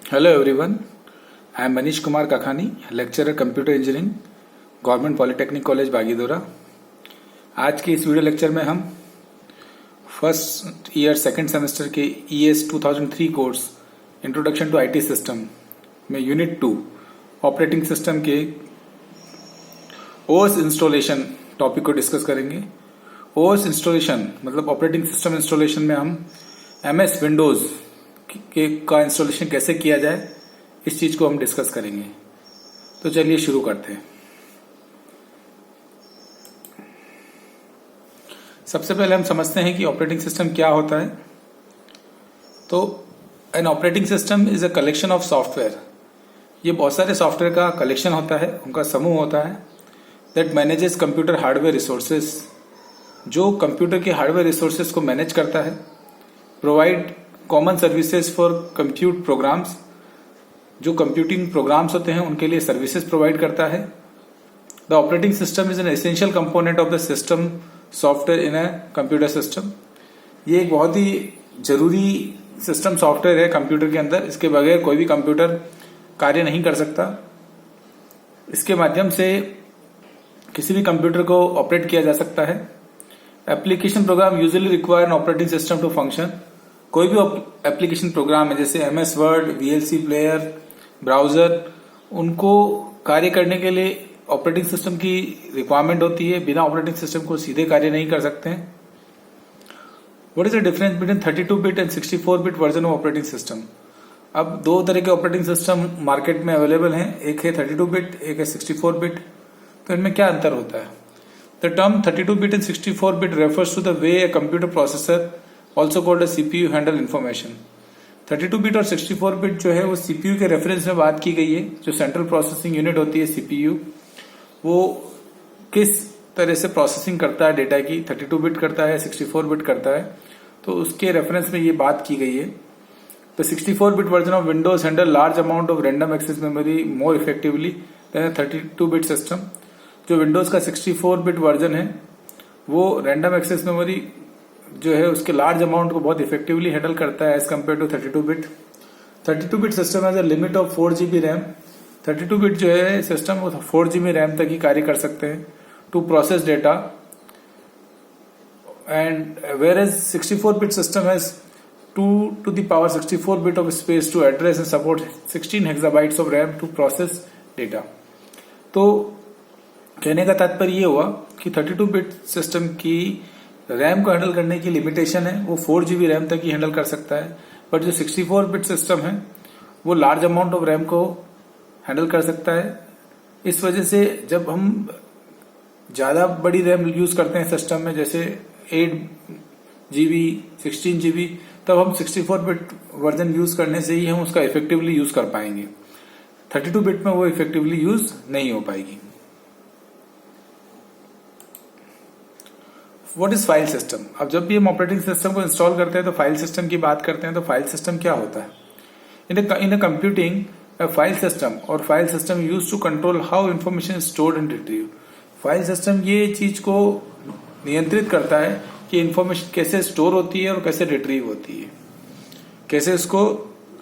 Hello everyone, I am Manish Kumar Kakhani, lecturer computer engineering government polytechnic college Bagidora. आज के इस video lecture में हम फर्स्ट ईयर सेकंड सेमेस्टर के ES 2003 course introduction to IT system में unit 2 operating system के OS installation topic को discuss करेंगे। OS इंस्टॉलेशन मतलब ऑपरेटिंग सिस्टम इंस्टॉलेशन में हम MS विंडोज का इंस्टॉलेशन कैसे किया जाए इस चीज को हम डिस्कस करेंगे। तो चलिए शुरू करते हैं। सबसे पहले हम समझते हैं कि ऑपरेटिंग सिस्टम क्या होता है। तो N operating system is a collection of software. ये बहुत सारे सॉफ्टवेयर का कलेक्शन होता है, उनका समूह होता है that manages computer hardware resources, जो कंप्यूटर के हार्डवेयर रिसोर्सेज को मैनेज करता है। Provide common services for compute programs, जो कंप्यूटिंग प्रोग्राम्स होते हैं उनके लिए सर्विसेज प्रोवाइड करता है। The operating system is an essential component of the system software in a computer system. ये एक बहुत ही जरूरी सिस्टम सॉफ्टवेयर है कंप्यूटर के अंदर। इसके बगैर कोई भी कंप्यूटर कार्य नहीं कर सकता। इसके माध्यम से किसी भी कंप्यूटर को ऑपरेट किया जा सकता है। Application program usually require an operating system to function. कोई भी एप्लीकेशन प्रोग्राम है जैसे MS word, VLC player, browser, उनको कार्य करने के लिए ऑपरेटिंग सिस्टम की रिक्वायरमेंट होती है। बिना ऑपरेटिंग सिस्टम को सीधे कार्य नहीं कर सकते हैं। What is the difference between 32 bit and 64 bit version of operating system? अब दो तरह के ऑपरेटिंग सिस्टम मार्केट में अवेलेबल हैं, एक है 32 बिट, एक है 64 बिट। तो इनमें क्या अंतर होता है? The term 32 bit and 64 bit refers to the way a computer processor also called a CPU handle information। 32 bit और 64 बिट जो है वो CPU के रेफरेंस में बात की गई है। जो सेंट्रल प्रोसेसिंग यूनिट होती है CPU, वो किस तरह से प्रोसेसिंग करता है डेटा की, 32 बिट करता है, 64 बिट करता है, तो उसके रेफरेंस में ये बात की गई है। तो 64 bit version of Windows handle large amount of random access memory more effectively than 32 bit system. जो विंडोज का 64 बिट वर्जन है वो रैंडम एक्सेस मेमोरी जो है उसके लार्ज अमाउंट को बहुत इफेक्टिवली हैंडल करता है as compare to 32 bit. 32 bit system has a limit of 4 GB RAM. 32 bit जो है सिस्टम वो 4 GB रैम तक ही कार्य कर सकते हैं to process data, and whereas 64 bit system has 2 to the power 64 bit of space to address and support 16 hexabytes of RAM to process data। तो कहने का तात्पर्य ये हुआ कि 32 बिट सिस्टम की रैम को हैंडल करने की लिमिटेशन है, वो 4 GB रैम तक ही हैंडल कर सकता है। बट जो 64 बिट सिस्टम है वो लार्ज अमाउंट ऑफ रैम को हैंडल कर सकता है। इस वजह से जब हम ज्यादा बड़ी रैम यूज करते हैं सिस्टम में, जैसे 8 GB, 16 GB, तब हम 64 बिट वर्जन यूज करने से ही हम उसका इफेक्टिवली यूज कर पाएंगे। 32 बिट में वो इफेक्टिवली यूज नहीं हो पाएगी। What is file system? अब जब भी हम ऑपरेटिंग सिस्टम को इंस्टॉल करते हैं तो फाइल सिस्टम की बात करते हैं। तो फाइल सिस्टम क्या होता है? In a computing a file system और file system use to control how information stored and retrieve. File system ये चीज को नियंत्रित करता है कि इंफॉर्मेशन कैसे स्टोर होती है और कैसे रिट्रीव होती है, कैसे उसको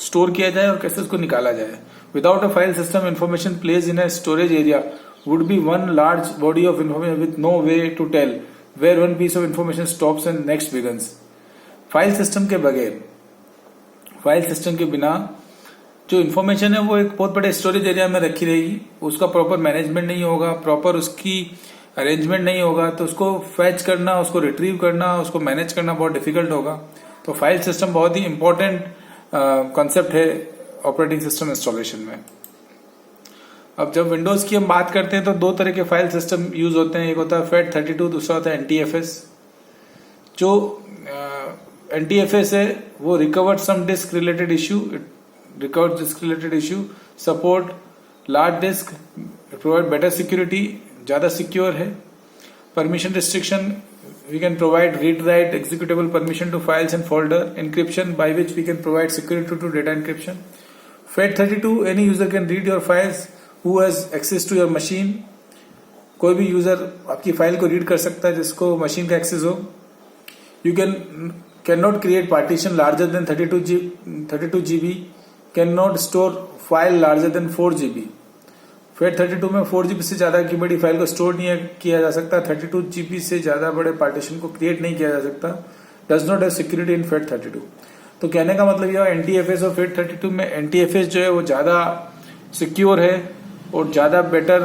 स्टोर किया जाए और कैसे उसको निकाला जाए। Without a file system information place in a storage area would be one large body of information with no way to tell where one piece of information stops and next begins। File system के बगैर, file system के बिना जो information है वो एक बहुत बड़े स्टोरेज एरिया में रखी रहेगी। उसका प्रॉपर मैनेजमेंट नहीं होगा, प्रॉपर उसकी अरेंजमेंट नहीं होगा, तो उसको फैच करना, उसको रिट्रीव करना, उसको मैनेज करना बहुत डिफिकल्ट होगा। तो फाइल सिस्टम बहुत ही इंपॉर्टेंट कॉन्सेप्ट है ऑपरेटिंग सिस्टम इंस्टॉलेशन में। अब जब विंडोज की हम बात करते हैं तो दो तरह के फाइल सिस्टम यूज होते हैं, एक होता है FAT32, दूसरा होता है NTFS। जो NTFS है वो recovered some disk related issue, recovered disk related issue, support large disk, provide better security, ज्यादा सिक्योर है। Permission restriction, we can provide read write executable permission to files and folder. Encryption, by which we can provide security to data encryption. FAT32, any user can read your files who has access to your machine। कोई भी user आपकी file को read कर सकता है जिसको machine का access हो। You can not create partition larger than 32 GB can not store file larger than 4 GB। FAT32 में 4 GB से ज्यादा की बड़ी फाइल को स्टोर नहीं किया जा सकता। 32 GB से ज्यादा बड़े पार्टीशन को क्रिएट नहीं किया जा सकता। Does not have security in FAT32। तो कहने का मतलब यह NTFS और FAT32 में NTFS जो है वो ज्यादा सिक्योर है और ज्यादा बेटर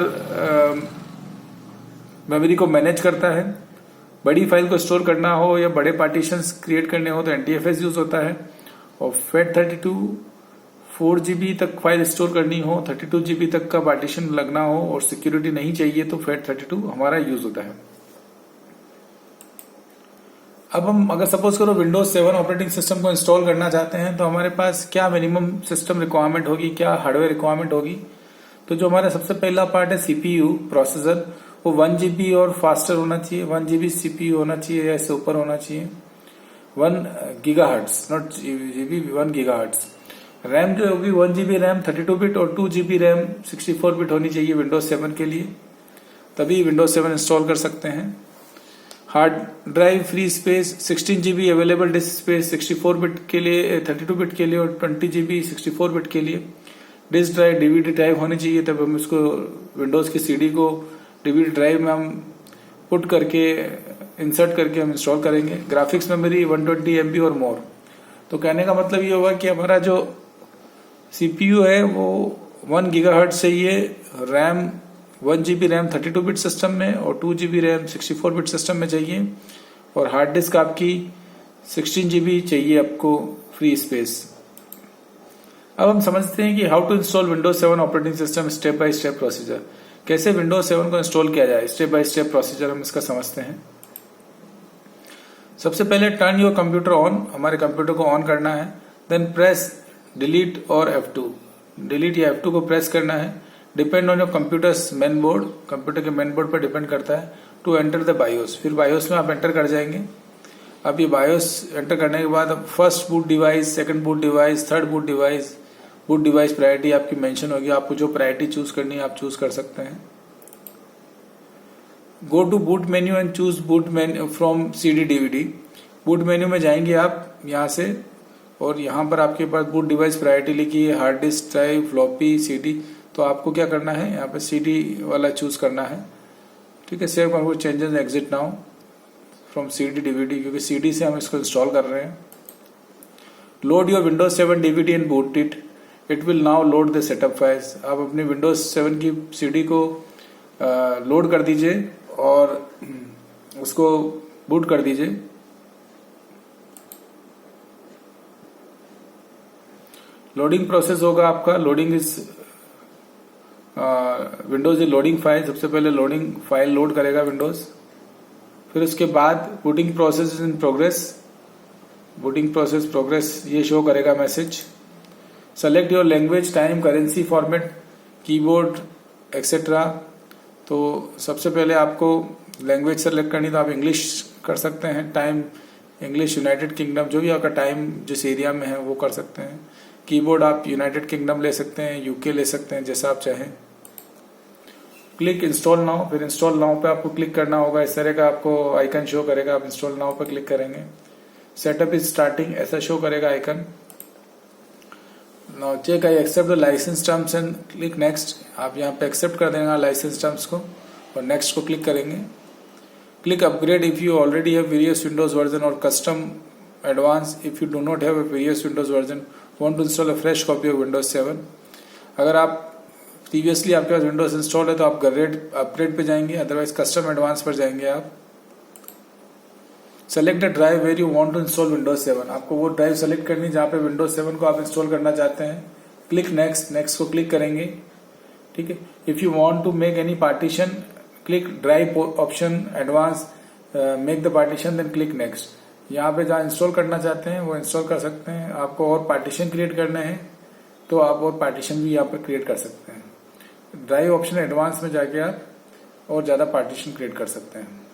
मेमोरी को मैनेज करता है। बड़ी फाइल को स्टोर करना हो या बड़े पार्टीशंस क्रिएट करने हो तो NTFS यूज होता है। और FAT32 4 GB तक फाइल स्टोर करनी हो, 32 GB तक का पार्टीशन लगना हो और सिक्योरिटी नहीं चाहिए तो FAT32 हमारा यूज होता है। अब हम अगर सपोज करो विंडोज 7 ऑपरेटिंग सिस्टम को इंस्टॉल करना चाहते हैं तो हमारे पास क्या मिनिमम सिस्टम रिक्वायरमेंट होगी, क्या हार्डवेयर रिक्वायरमेंट होगी। तो जो हमारा सबसे पहला पार्ट है CPU प्रोसेसर, वो 1 GB और फास्टर होना चाहिए। 1 GB CPU होना चाहिए या इससे ऊपर होना चाहिए। 1 GHz, not GB, 1 GHz। RAM जो होगी 1 GB रैम 32 बिट और 2 GB रैम 64 बिट होनी चाहिए विंडोज 7 के लिए, तभी विंडोज 7 इंस्टॉल कर सकते हैं। Hard drive free space 16 GB available disc space 64 bit के लिए, 32 बिट के लिए और 20 GB 64 बिट के लिए। डिस्क ड्राइव DVD ड्राइव होनी चाहिए, तब हम इसको विंडोज की CD को DVD ड्राइव में हम पुट करके इंसर्ट करके हम इंस्टॉल करेंगे। ग्राफिक्स मेमोरी 120 MB और मोर। तो कहने का मतलब ये होगा कि हमारा जो CPU है वो 1 GHz चाहिए, RAM 1 GB RAM 32 bit system में और 2 GB रैम 64 बिट सिस्टम में चाहिए, और हार्ड डिस्क आपकी 16 GB चाहिए आपको फ्री स्पेस। अब हम समझते हैं कि how to install Windows 7 operating system step by step procedure. कैसे विंडोज 7 को इंस्टॉल किया जाए, स्टेप बाय स्टेप प्रोसीजर हम इसका समझते हैं। सबसे पहले टर्न योर कंप्यूटर ऑन, हमारे कंप्यूटर को ऑन करना है। देन प्रेस डिलीट और F2, डिलीट या F2 को प्रेस करना है। Depend on your computers main board, computer के मेन बोर्ड पर डिपेंड करता है। टू एंटर द बायोस, फिर बायोस में आप एंटर कर जाएंगे। अब ये बायोस एंटर करने के बाद first boot device, second boot device, third boot device, boot device priority आपकी मेंशन होगी। आपको जो प्रायोरिटी चूज करनी है आप चूज कर सकते हैं। Go to boot menu and choose boot menu from CD DVD। Boot menu में जाएंगे आप यहाँ से, और यहाँ पर आपके पास बूट डिवाइस प्रायोरिटी लिखी है, hard disk, drive, floppy, CD। तो आपको क्या करना है, यहाँ पे CD वाला चूज करना है। ठीक है, save computer changes exit now from CD DVD, क्योंकि CD से हम इसको इंस्टॉल कर रहे हैं। Load your Windows 7 DVD and boot it will now load the setup files. आप अपनी विंडोज 7 की CD को लोड कर दीजिए और उसको बूट कर दीजिए। लोडिंग प्रोसेस होगा आपका, loading is Windows is loading file. सबसे पहले लोडिंग फाइल लोड करेगा विंडोज, फिर उसके बाद booting process is in progress, booting process progress ये शो करेगा message. Select your language, time, currency format, keyboard etcetera. तो सबसे पहले आपको लैंग्वेज सेलेक्ट करनी, तो आप इंग्लिश कर सकते हैं। टाइम इंग्लिश, यूनाइटेड किंगडम, जो भी आपका टाइम जिस एरिया में है वो कर सकते हैं। कीबोर्ड आप यूनाइटेड किंगडम ले सकते हैं, UK ले सकते हैं, जैसा आप चाहें। क्लिक इंस्टॉल नाउ, फिर इंस्टॉल नाउ पे आपको क्लिक करना होगा। इस तरह का आपको आइकन शो करेगा, आप इंस्टॉल नाउ पे क्लिक करेंगे। सेटअप इज स्टार्टिंग ऐसा शो करेगा icon. Now check I accept the license terms and click next. आप यहाँ पे एक्सेप्ट कर देंगे लाइसेंस टर्म्स को और नेक्स्ट को क्लिक करेंगे। Click upgrade if you already have various Windows version और custom advanced if you do not have a various Windows version want to install a fresh copy of Windows 7। अगर आप previously आपके पास Windows install है तो आप upgrade पे जाएंगे, otherwise custom advance पर जाएंगे आप। Select the drive where you want to install Windows 7। आपको वो ड्राइव सेलेक्ट करनी है जहाँ पे विंडोज 7 को आप इंस्टॉल करना चाहते हैं। क्लिक नेक्स्ट, नेक्स्ट को क्लिक करेंगे। ठीक है, if you want to make any partition click drive option advance, make the partition then click next. यहाँ पे जहाँ इंस्टॉल करना चाहते हैं वो इंस्टॉल कर सकते हैं। आपको और पार्टीशन क्रिएट करने हैं तो आप और पार्टीशन भी यहाँ पे क्रिएट कर सकते हैं। ड्राइव ऑप्शन एडवांस में जाके आप और ज्यादा पार्टीशन क्रिएट कर सकते हैं।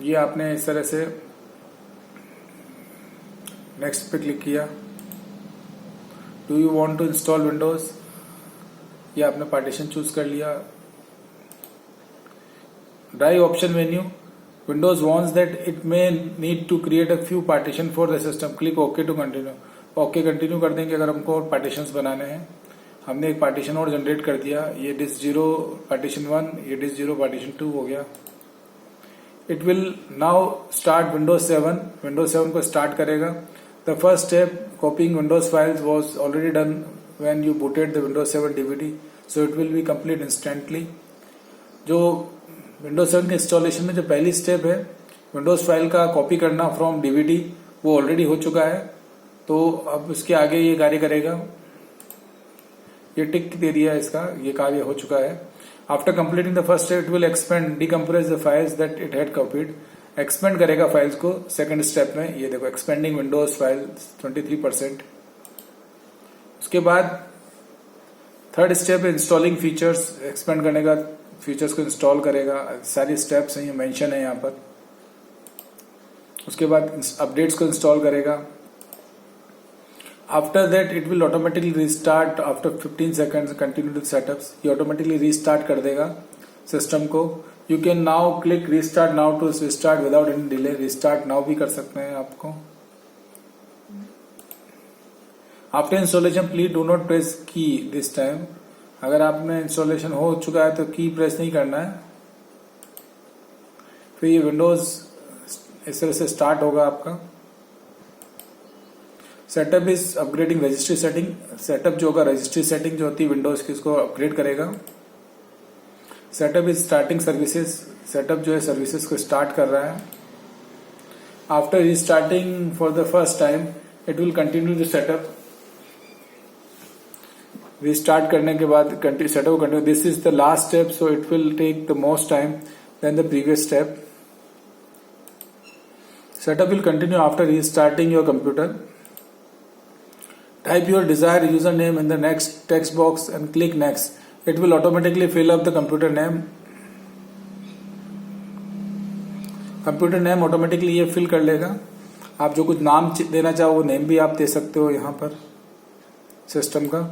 ये आपने इस तरह से नेक्स्ट पे क्लिक किया। Do you want to install Windows, ये आपने पार्टीशन चूज कर लिया। Drive option menu, Windows warns that it may need to create a few partition for the system. Click OK to continue. Okay continue कर देंगे अगर हमको partitions बनाने हैं। हमने एक पार्टीशन और जनरेट कर दिया, ये डिस्क 0 पार्टीशन 1, ये डिस्क 0 पार्टीशन 2 हो गया। It will now start Windows 7, Windows 7 को स्टार्ट करेगा। The first step कॉपिंग Windows files was already done when you booted the Windows 7 DVD, so it will be complete instantly. जो Windows 7 के installation में जो पहली step है विंडोज फाइल का copy करना फ्रॉम डीवीडी, वो ऑलरेडी हो चुका है, तो अब इसके आगे ये कार्य करेगा। ये टिक दे दिया इसका, ये कार्य हो चुका है। After completing the first step it will expand decompress the files that it had copied, expand करेगा फाइल्स को सेकंड स्टेप में। ये देखो एक्सपेंडिंग विंडोज फाइल 23%। उसके बाद third step installing features, expand करने का फीचर्स को इंस्टॉल करेगा। सारी स्टेप्स हैं, ये मेंशन है यहाँ पर। उसके बाद अपडेट्स को इंस्टॉल करेगा। After that it will automatically restart after 15 seconds continue with setups, ये ऑटोमेटिकली रीस्टार्ट कर देगा सिस्टम को। You can now click restart now to restart without any delay, restart now भी कर सकते हैं आपको। After installation please do not press key this time, अगर आपने इंस्टॉलेशन हो चुका है तो की प्रेस नहीं करना है। फिर ये विंडोज इस तरह से स्टार्ट होगा आपका। Setup is upgrading registry setting, setup जो होगा रजिस्ट्री सेटिंग जो होती है विंडोज की उसको अपग्रेड करेगा। Setup is starting services, setup जो है सर्विसेज को स्टार्ट कर रहा है। After restarting for the first time it will continue the setup, restart करने के बाद सेटअप को continue. This is the last step, so it will take the most time then the previous step. Setup will continue after restarting your computer. Type your desired username in the next text box and click next. It will automatically fill up the computer name. Computer name automatically ये fill कर लेगा। आप जो कुछ नाम देना चाहो वो नेम भी आप दे सकते हो यहाँ पर सिस्टम का।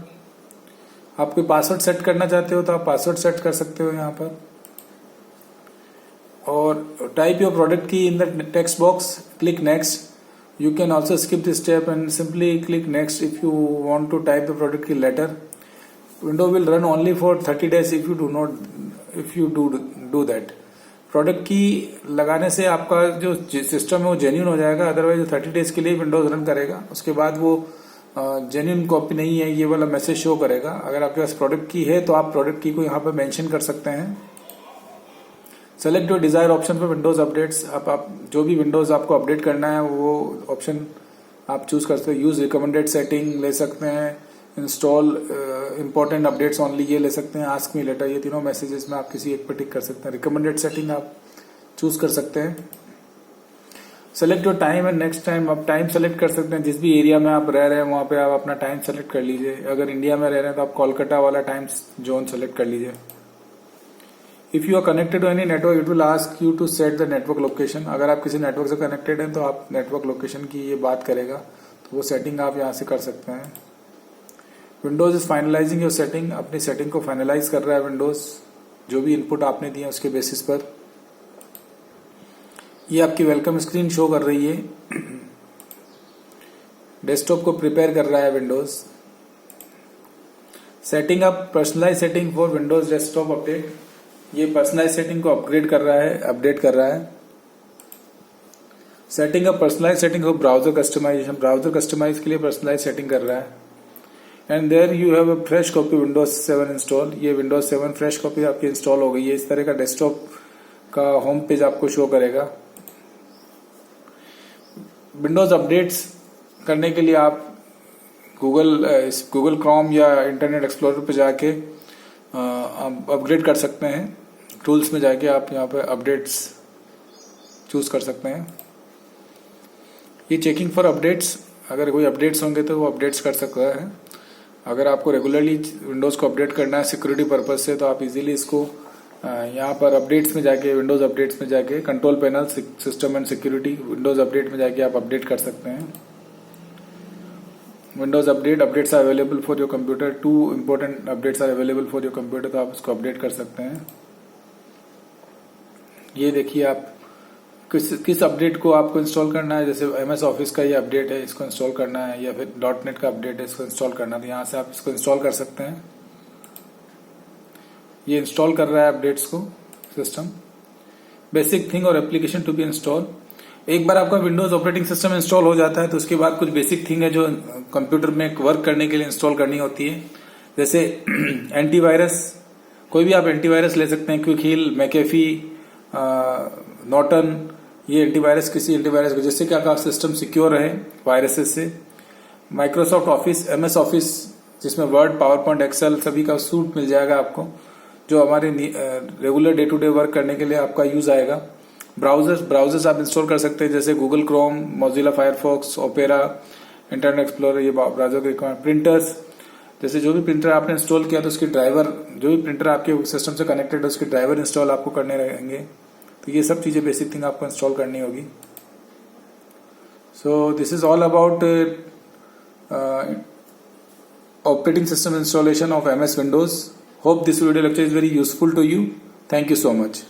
आप कोई पासवर्ड सेट करना चाहते हो तो आप पासवर्ड सेट कर सकते हो यहाँ पर। और type your product key in the text box, click next. You can also skip this step and simply click next if you want to type the product key later. Window will run only for 30 days if you do that. Product key लगाने से आपका जो system है वो genuine हो जाएगा, otherwise 30 days के लिए विंडोज रन करेगा। उसके बाद वो जेन्युइन कॉपी नहीं है ये वाला मैसेज शो करेगा। अगर आपके पास प्रोडक्ट की है तो आप प्रोडक्ट की को यहाँ पर मेंशन कर सकते हैं। Select your desire option for Windows updates. आप जो भी विंडोज आपको अपडेट करना है वो ऑप्शन आप चूज कर सकते हैं। यूज रिकमेंडेड सेटिंग ले सकते हैं, इंस्टॉल इंपॉर्टेंट अपडेट्स ओनली ये ले सकते हैं, आस्क मी लेटर, ये तीनों मैसेजेस में आप किसी एक पर टिक कर सकते हैं। रिकमेंडेड सेटिंग आप चूज कर सकते हैं। Select your time and next time, आप टाइम सेलेक्ट कर सकते हैं। जिस भी एरिया में आप रह रहे हैं वहां पे आप अपना टाइम सेलेक्ट कर लीजिए। अगर इंडिया में रह रहे हैं तो आप कोलकाता वाला टाइम जोन सेलेक्ट कर लीजिए। If you are connected to any network it will ask you to set the network location. अगर आप किसी नेटवर्क से कनेक्टेड हैं तो आप नेटवर्क लोकेशन की ये बात करेगा, तो वो सेटिंग आप यहाँ से कर सकते हैं। Windows is finalising your setting, अपनी सेटिंग को फाइनलाइज कर रहा है विंडोज, जो भी इनपुट आपने दिया उसके बेसिस पर। ये आपकी वेलकम स्क्रीन शो कर रही है, डेस्कटॉप को प्रिपेयर कर रहा है Windows. Setting up personalise setting for Windows desktop update, ये पर्सनलाइज सेटिंग को अपग्रेड कर रहा है, अपडेट कर रहा है। Setting up personalise setting for browser customisation, browser customise के लिए पर्सनलाइज सेटिंग कर रहा है। And there you have a fresh copy Windows 7 install, ये विंडोज 7 फ्रेश कॉपी आपकी इंस्टॉल हो गई है। इस तरह का डेस्कटॉप का होम पेज आपको शो करेगा। विंडोज अपडेट्स करने के लिए आप गूगल क्रोम या इंटरनेट एक्सप्लोरर पे जाके अपग्रेड कर सकते हैं। टूल्स में जाके आप यहाँ पे अपडेट्स चूज कर सकते हैं। ये चेकिंग फॉर अपडेट्स, अगर कोई अपडेट्स होंगे तो वो अपडेट्स कर सकता है। अगर आपको रेगुलरली विंडोज को अपडेट करना है सिक्योरिटी पर्पज से तो आप इजीली इसको यहाँ पर अपडेट्स में जाके, विंडोज अपडेट्स में जाके control panel, system and security, Windows update में जाके आप अपडेट कर सकते हैं। Windows updates are available for your computer, 2 important updates are available for your computer, तो आप उसको अपडेट कर सकते हैं। ये देखिए आप किस अपडेट को आपको इंस्टॉल करना है। जैसे MS ऑफिस का ये अपडेट है, इसको इंस्टॉल करना है, या फिर .NET का अपडेट है, इसको इंस्टॉल करना है, तो यहाँ से आप इसको इंस्टॉल कर सकते हैं। ये इंस्टॉल कर रहा है अपडेट्स को सिस्टम। बेसिक थिंग और एप्लीकेशन टू बी इंस्टॉल। एक बार आपका विंडोज ऑपरेटिंग सिस्टम इंस्टॉल हो जाता है तो उसके बाद कुछ बेसिक थिंग है जो कंप्यूटर में वर्क करने के लिए इंस्टॉल करनी होती है। जैसे एंटीवायरस, कोई भी आप एंटीवायरस ले सकते हैं, क्विक हील, मैकेफी, नॉर्टन, ये एंटीवायरस किसी एंटीवायरस को, जिससे कि आपका सिस्टम सिक्योर रहे वायरसेस से। माइक्रोसॉफ्ट ऑफिस, MS ऑफिस, जिसमें वर्ड, पावर पॉइंट, एक्सेल सभी का सूट मिल जाएगा आपको, जो हमारे regular day to day work करने के लिए आपका यूज आएगा। ब्राउजर्स आप इंस्टॉल कर सकते हैं, जैसे Google Chrome, Mozilla Firefox, opera, internet explorer, ये ब्राउजर के रिक्वायरमेंट। प्रिंटर्स, जैसे जो भी प्रिंटर आपने इंस्टॉल किया तो उसकी ड्राइवर, जो भी प्रिंटर आपके सिस्टम से कनेक्टेड है उसके ड्राइवर इंस्टॉल आपको करने रहेंगे। तो ये सब चीजें बेसिक थिंग आपको इंस्टॉल करनी होगी। So this is all about operating system installation of MS Windows. Hope this video lecture is very useful to you. Thank you so much.